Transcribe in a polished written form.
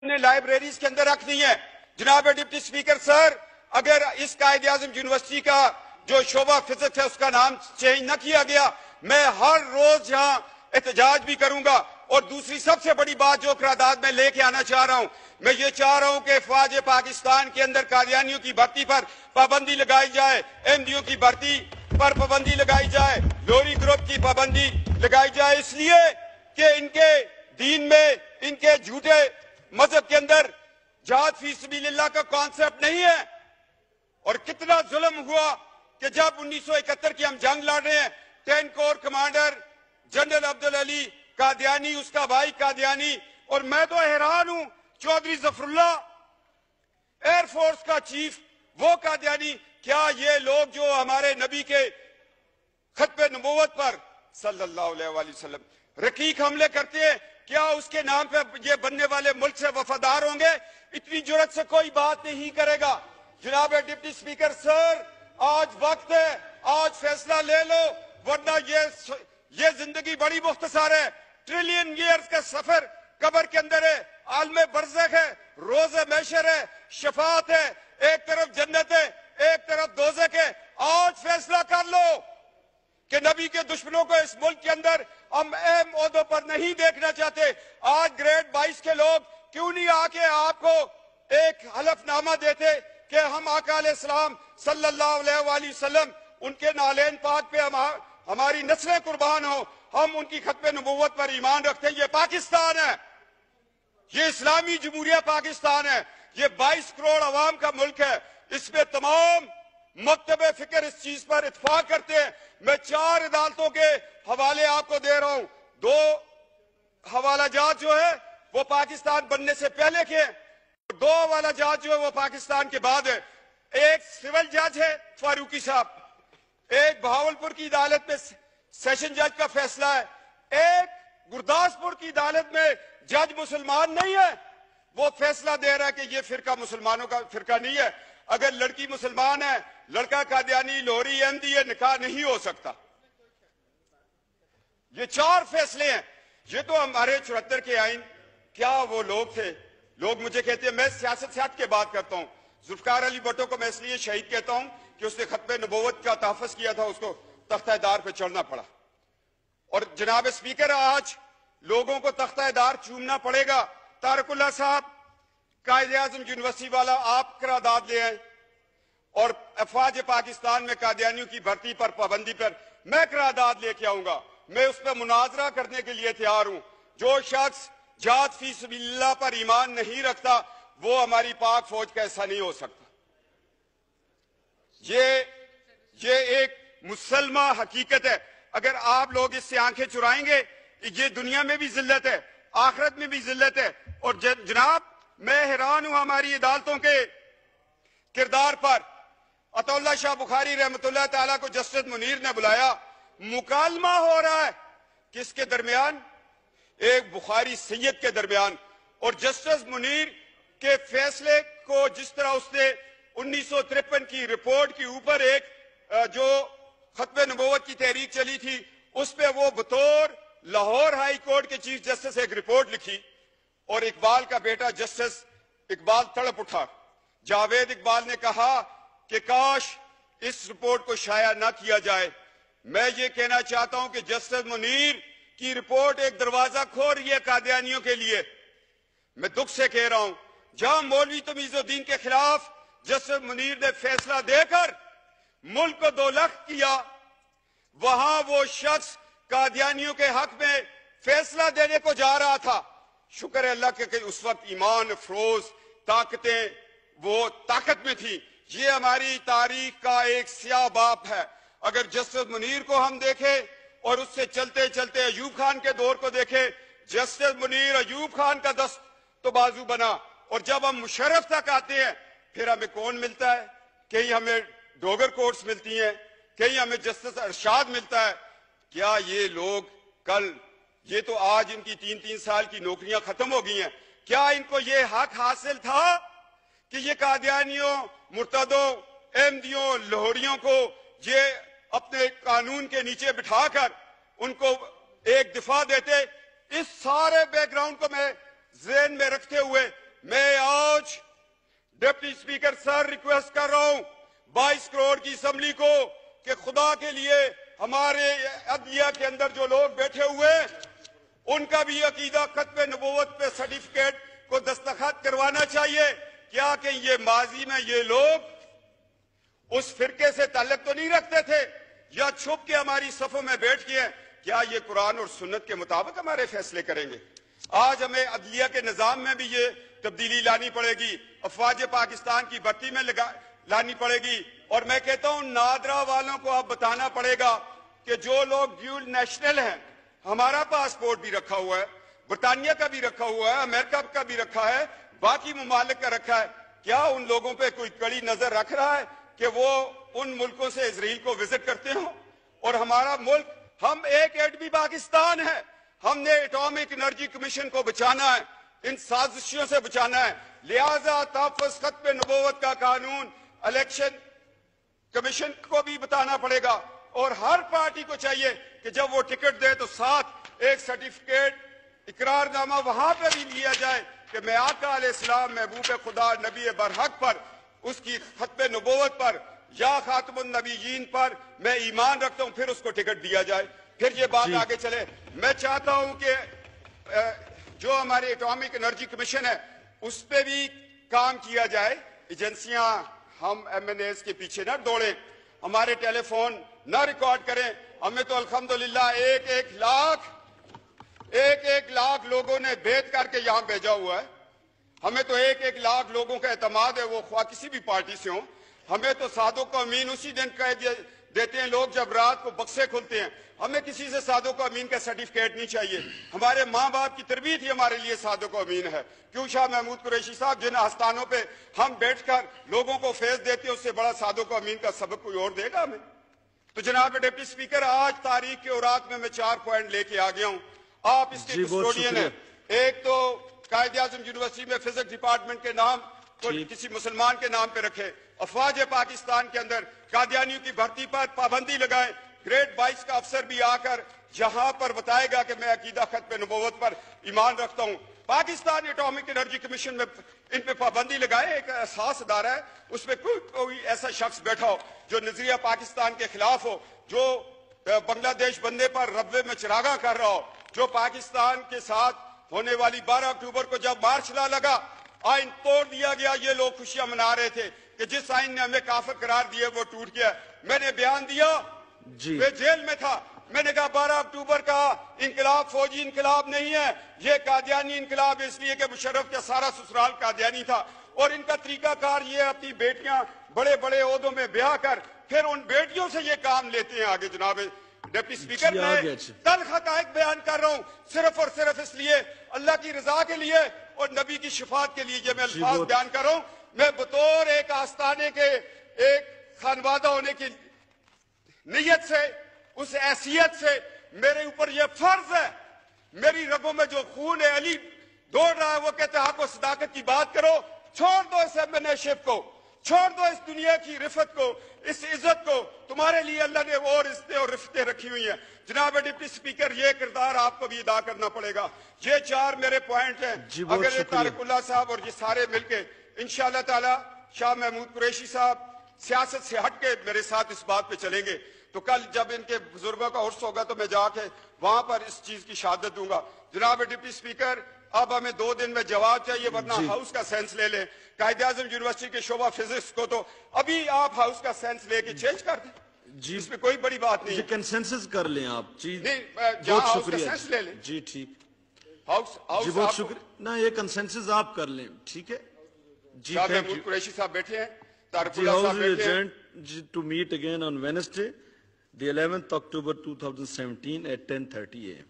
نے لائبریریز کے اندر رکھ دی ہیں۔ جناب ڈپٹی سپیکر سر، اگر اس قائد اعظم یونیورسٹی کا جو شعبہ فزکس ہے اس کا نام چینج نہ کیا گیا، میں ہر روز یہاں احتجاج بھی کروں گا۔ اور دوسری سب سے بڑی بات جو قرارداد میں لے کے آنا چاہ رہا ہوں، میں یہ چاہ رہا ہوں کہ فوج پاکستان کے اندر قادیانیوں کی بھرتی پر پابندی لگائی جائے، احمدیوں کی بھرتی پر پابندی لگائی جائے، لوری گروپ کی پابندی لگائی جائے، اس لیے کہ ان کے دین میں، ان کے جھوٹے مذہب کے اندر جہاد فی سبیل اللہ کا کانسیپٹ نہیں ہے۔ اور کتنا ظلم ہوا کہ جب 1971 کی ہم جنگ لڑ رہے ہیں، 10 corps commander general Abdulali Qadiani, اس کا بھائی قادیانی، اور میں تو حیران ہوں، Chaudhry Zafarullah air force کا چیف، وہ قادیانی۔ کیا یہ لوگ جو ہمارے نبی کے ختم نبوت پر صلی اللہ علیہ وآلہ وسلم رقیق حملے کرتے ہیں، کیا اس کے نام پہ یہ بننے والے ملک سے وفادار ہوں گے؟ اتنی جرت سے کوئی بات نہیں کرے گا۔ جناب ڈپٹی سپیکر سر، آج وقت ہے، آج فیصلہ لے لو، ورنہ یہ زندگی بڑی مختصر ہے۔ ٹریلین ایئرز کا سفر قبر کے اندر ہے، عالم برزخ ہے، روز محشر ہے، شفاعت ہے، ایک طرف جنت ہے، ایک طرف دوزخ ہے۔ آج فیصلہ کر لو کہ نبی کے دشمنوں کو اس ملک کے اندر ہم اہم عہدوں پر نہیں دیکھنا چاہتے۔ آج گریڈ 22 کے لوگ کیوں نہیں آ کے آپ کو ایک حلف نامہ دیتے کہ ہم آقا علیہ السلام صلی اللہ علیہ وآلہ وسلم، ان کے نالین پاک پہ ہماری نسلیں قربان ہوں، ہم ان کی ختم نبوت پر ایمان رکھتے ہیں۔ یہ پاکستان ہے، یہ اسلامی جمہوریہ پاکستان ہے، یہ 22 کروڑ عوام کا ملک ہے، اس میں تمام مکتب فکر اس چیز پر اتفاق کرتے ہیں۔ میں 4 عدالتوں کے حوالے آپ کو دے رہا ہوں، 2 حوالہ جات جو ہے وہ پاکستان بننے سے پہلے کے ہیں، 2 حوالہ جات جو ہے وہ پاکستان کے بعد ہے۔ ایک سول جج ہے فاروقی صاحب، ایک بہاولپور کی عدالت میں سیشن جج کا فیصلہ ہے، ایک گرداسپور کی عدالت میں جج مسلمان نہیں ہے، وہ فیصلہ دے رہا ہے کہ یہ فرقہ مسلمانوں کا فرقہ نہیں ہے۔ اگر لڑکی مسلمان ہے، لڑکا قادیانی، لوہری، احمدی، یہ نکاح نہیں ہو سکتا۔ یہ 4 فیصلے ہیں۔ یہ تو ہمارے 74 کے آئین، کیا وہ لوگ تھے؟ لوگ مجھے کہتے ہیں، میں سیاست سے ہٹ کے بات کرتا ہوں، ذوالفقار علی بھٹو کو میں اس لیے شہید کہتا ہوں کہ اس نے ختم نبوت کا تحفظ کیا تھا، اس کو تختہ دار پہ چڑھنا پڑا۔ اور جناب اسپیکر، آج لوگوں کو تختہ دار چومنا پڑے گا۔ طارق اللہ صاحب، قائد اعظم یونیورسٹی والا، آپ قرارداد لے آئیں، اور افواج پاکستان میں قادیانیوں کی بھرتی پر پابندی پر میں قرارداد لے کے آؤں گا۔ میں اس پہ مناظرہ کرنے کے لیے تیار ہوں۔ جو شخص جہاد فی سبیل اللہ پر ایمان نہیں رکھتا، وہ ہماری پاک فوج کا ایسا نہیں ہو سکتا۔ یہ ایک مسلمہ حقیقت ہے۔ اگر آپ لوگ اس سے آنکھیں چرائیں گے، یہ دنیا میں بھی ذلت ہے، آخرت میں بھی ذلت ہے۔ اور جناب، میں حیران ہوں ہماری عدالتوں کے کردار پر۔ عطا اللہ شاہ بخاری رحمۃ اللہ تعالیٰ کو جسٹس منیر نے بلایا، مکالمہ ہو رہا ہے کس کے درمیان؟ ایک بخاری سید کے درمیان۔ اور جسٹس منیر کے فیصلے کو جس طرح اس نے 1953 کی رپورٹ کے اوپر ایک جو ختم نبوت کی تحریک چلی تھی، اس پہ وہ بطور لاہور ہائی کورٹ کے چیف جسٹس ایک رپورٹ لکھی، اور اقبال کا بیٹا جسٹس اقبال تڑپ اٹھا۔ جاوید اقبال نے کہا کہ کاش اس رپورٹ کو شائع نہ کیا جائے۔ میں یہ کہنا چاہتا ہوں کہ جسٹس منیر کی رپورٹ ایک دروازہ کھول رہی ہے قادیانیوں کے لیے۔ میں دکھ سے کہہ رہا ہوں، جہاں مولوی تمیز الدین کے خلاف جسٹس منیر نے فیصلہ دے کر ملک کو 2 لخت کیا، وہاں وہ شخص قادیانیوں کے حق میں فیصلہ دینے کو جا رہا تھا۔ شکر ہے اللہ کہ اس وقت ایمان افروز طاقتیں وہ طاقت میں تھی۔ یہ ہماری تاریخ کا ایک سیاہ باب ہے۔ اگر جسٹس منیر کو ہم دیکھیں اور اس سے چلتے چلتے ایوب خان کے دور کو دیکھیں، جسٹس منیر ایوب خان کا دست تو بازو بنا، اور جب ہم مشرف تک آتے ہیں پھر ہمیں کون ملتا ہے؟ کہیں ہمیں ڈوگر کورٹس ملتی ہیں، کہیں ہمیں جسٹس ارشاد ملتا ہے۔ کیا یہ لوگ کل، یہ تو آج ان کی 3 سال کی نوکریاں ختم ہو گئی ہیں، کیا ان کو یہ حق حاصل تھا کہ یہ قادیانیوں، مرتدوں، احمدیوں، لاہوریوں کو یہ اپنے قانون کے نیچے بٹھا کر ان کو ایک دفاع دیتے؟ اس سارے بیک گراؤنڈ کو میں ذہن میں رکھتے ہوئے डिप्टी स्पीकर सर, रिक्वेस्ट कर रहा हूं 22 करोड़ की असम्बली को कि खुदा के लिए हमारे अदलिया के अंदर जो लोग बैठे हुए उनका भी अकीदा खत्म नबूवत पे सर्टिफिकेट को दस्तखत करवाना चाहिए। क्या कि ये माजी में ये लोग उस फिरके से ताल्लुक तो नहीं रखते थे या छुप के हमारी सफों में बैठ गए? क्या ये कुरान और सुन्नत के मुताबिक हमारे फैसले करेंगे? आज हमें अदलिया के निजाम में भी ये तब्दीली लानी पड़ेगी, अफवाज पाकिस्तान की भर्ती में लानी पड़ेगी। और मैं कहता हूं नादरा वालों को अब बताना पड़ेगा कि जो लोग ड्यूल नेशनल हैं, हमारा पासपोर्ट भी रखा हुआ है, बरतानिया का भी रखा हुआ है, अमेरिका का भी रखा है, बाकी ममालिक का रखा है, क्या उन लोगों पे कोई कड़ी नजर रख रहा है कि वो उन मुल्कों से इजराइल को विजिट करते हो? और हमारा मुल्क, हम एक एटमी पाकिस्तान है, हमने एटॉमिक एनर्जी कमीशन को बचाना है, इन साजिशों से बचाना है। लिहाजा तहफ़्फ़ुज़ खत्म नबूवत का कानून इलेक्शन कमीशन को भी बताना पड़ेगा और हर पार्टी को चाहिए कि जब वो टिकट दे तो साथ एक सर्टिफिकेट इकरारनामा वहां पर भी लिया जाए कि मैं आका अलैहिस्सलाम महबूब खुदा नबी बरहक पर, उसकी खत्म नबूवत पर या खातमुन नबीयीन पर मैं ईमान रखता हूं, फिर उसको टिकट दिया जाए, फिर ये बात आगे चले। मैं चाहता हूं कि जो हमारे एटॉमिक एनर्जी कमीशन है उस पर भी काम किया जाए। एजेंसियां, हम MNAs के पीछे ना दौड़े, हमारे टेलीफोन ना रिकॉर्ड करें। हमें तो अल्हम्दुलिल्लाह एक लाख लोगों ने भेद करके यहां भेजा हुआ है। हमें तो 1 लाख लोगों का एतमाद है, वो ख्वाह किसी भी पार्टी से हो। हमें तो सादों को अमीन उसी दिन कह देते हैं लोग जब रात को बक्से खुलते हैं। हमें किसी से सादों को अमीन का सर्टिफिकेट नहीं चाहिए। हमारे माँ बाप की तरबियत ही हमारे लिए सादों को अमीन है। क्यों शाह महमूद कुरैशी साहब, जिन आस्थानों पे हम बैठकर लोगों को फैज देते हैं, उससे बड़ा सादों को अमीन का सबक कोई और देगा हमें? तो जनाब डिप्टी स्पीकर, आज तारीख के औराक में मैं 4 पॉइंट लेके आ गया हूं। आप इसके कस्टोडियन है। एक तो कायदे आज़म यूनिवर्सिटी में फिजिक्स डिपार्टमेंट के नाम को किसी मुसलमान के नाम पे रखे, अफवाज पाकिस्तान के अंदर कादियानियों की भर्ती पर पाबंदी लगाए, ग्रेड 22 का अफसर भी आकर जहां पर बताएगा कि मैं अकीदा खत्म नबूवत पर ईमान रखता हूं। पाकिस्तान एटॉमिक एनर्जी कमीशन में इन पे पाबंदी लगाए, एक एहसास अदारा है, उसमें कोई ऐसा शख्स बैठा हो जो नजरिया पाकिस्तान के खिलाफ हो, जो बांग्लादेश बनने पर रब्बे में चिरागा कर रहा हो, जो पाकिस्तान के साथ होने वाली 12 अक्टूबर को जब मार्च ला लगा, आइन तोड़ दिया गया, ये लोग खुशियां मना रहे थे कि जिस आइन ने हमें काफिर करार दिए वो टूट गया। मैंने बयान दिया, वे जेल में था, मैंने कहा 12 अक्टूबर का इंकलाब फौजी इंकलाब नहीं है, ये कादियानी इंकलाब इसलिए कि मुशर्रफ का सारा ससुराल कादियानी था। और इनका तरीकाकार ये अपनी बेटियां बड़े बड़े ओहदों में ब्याह कर फिर उन बेटियों से ये काम लेते हैं आगे। जनाब डिप्टी स्पीकर, मैं तल्ख हक़ाइक़ बयान कर रहा हूं, सिर्फ और सिर्फ इसलिए अल्लाह की रजा के लिए और नबी की शिफात के लिए ये मैं अल्फाज बयान कर रहा हूं। मैं बतौर एक आस्थाने के एक खानवादा होने की नीयत से, उस हैसियत से मेरे ऊपर यह फर्ज है, मेरी रगों में जो खून है अली दौड़ रहा है, वो कहते हैं आपको सदाकत की बात करो, छोड़ दो इस एमएनएशिप को, छोड़ दो इस दुनिया की रिफत को, इस इज्जत को। तुम्हारे लिए अल्लाह ने और इज्जतें और रिफतें रखी हुई हैं। जनाब डिप्टी स्पीकर, ये किरदार आपको भी अदा करना पड़ेगा। ये 4 मेरे पॉइंट हैं। अगर ये तारिकुल्लाह साहब और ये सारे मिलके इंशाअल्लाह ताला शाह महमूद कुरैशी साहब सियासत से हट के मेरे साथ इस बात पे चलेंगे, तो कल जब इनके बुजुर्गों का उर्स होगा तो मैं जाके वहां पर इस चीज की शहादत दूंगा। जनाब डिप्टी स्पीकर, अब हमें 2 दिन में जवाब चाहिए, वरना हाउस का सेंस ले लें। कायदे आज़म यूनिवर्सिटी के शोबा फिजिक्स को तो अभी आप हाउस का सेंस लेके चेंज कर दें जी, इसमें कोई बड़ी बात नहीं। कंसेंसस कर लें आप जी, बहुत शुक्रिया ले लें जी। ठीक, हाउस जी, बहुत शुक्रिया ना, ये कंसेंसस आप कर लें, ठीक है जी। महमूद कुरैशी साहब बैठे हैं, तारिकुल्लाह साहब बैठे हैं। To meet again on Wednesday, the 11th October 2017 at 10:30 AM.